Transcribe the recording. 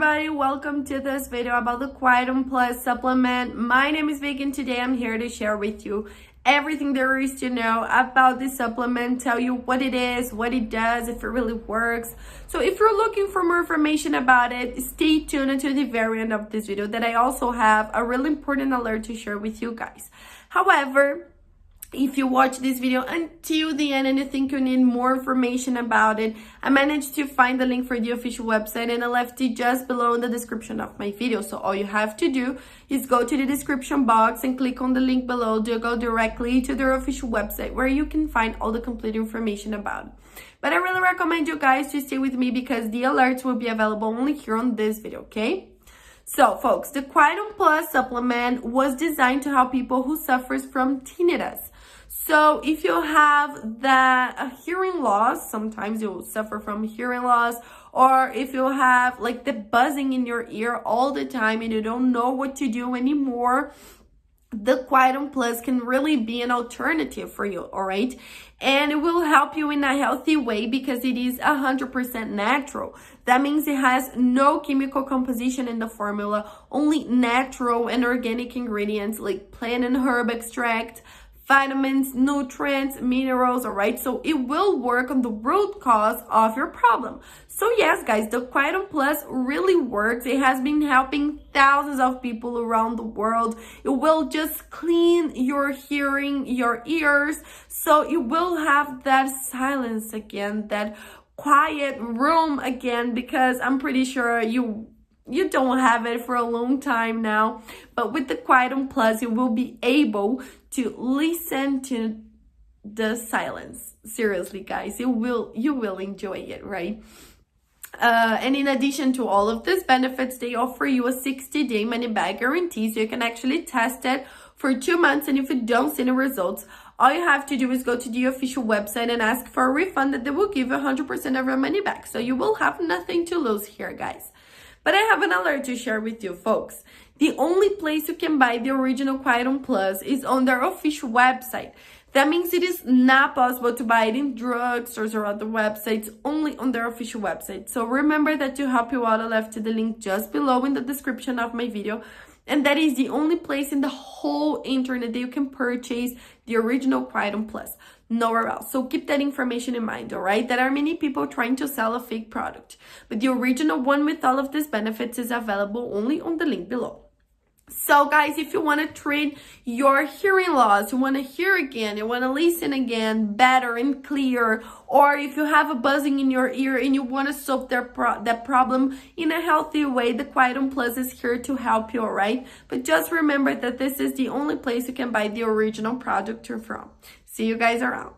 everybody, welcome to this video about the Quietum Plus supplement. My name is Vic and today I'm here to share with you everything there is to know about this supplement, tell you what it is, what it does, if it really works. So if you're looking for more information about it, stay tuned until the very end of this video that I also have a really important alert to share with you guys. However, if you watch this video until the end and you think you need more information about it, I managed to find the link for the official website and I left it just below in the description of my video. So all you have to do is go to the description box and click on the link below to go directly to their official website where you can find all the complete information about it. But I really recommend you guys to stay with me because the alerts will be available only here on this video, okay? So folks, the Quietum Plus supplement was designed to help people who suffers from tinnitus. So if you have that hearing loss, sometimes you'll suffer from hearing loss, or if you have like the buzzing in your ear all the time and you don't know what to do anymore, the Quietum Plus can really be an alternative for you, all right? And it will help you in a healthy way because it is 100% natural. That means it has no chemical composition in the formula, only natural and organic ingredients like plant and herb extract, vitamins, nutrients, minerals, all right? So it will work on the root cause of your problem. So yes, guys, the Quietum Plus really works. It has been helping thousands of people around the world. It will just clean your hearing, your ears, so you will have that silence again, that quiet room again, because I'm pretty sure you don't have it for a long time now. But with the Quietum Plus, you will be able to listen to the silence. Seriously, guys, you will enjoy it, right? And in addition to all of these benefits, they offer you a 60-day money-back guarantee, so you can actually test it for 2 months. And if you don't see any results, all you have to do is go to the official website and ask for a refund that they will give you 100% of your money back. So you will have nothing to lose here, guys. But I have an alert to share with you, folks. The only place you can buy the original Quietum Plus is on their official website. That means it is not possible to buy it in drugstores or other websites, only on their official website. So remember that to help you out, I left the link just below in the description of my video. And that is the only place in the whole internet that you can purchase the original Quietum Plus. Nowhere else. So keep that information in mind, all right? There are many people trying to sell a fake product, but the original one with all of these benefits is available only on the link below. So guys, if you want to treat your hearing loss, you want to hear again, you want to listen again better and clear, or if you have a buzzing in your ear and you want to solve that problem in a healthy way, the Quietum Plus is here to help you, all right? But just remember that this is the only place you can buy the original product from. See you guys around.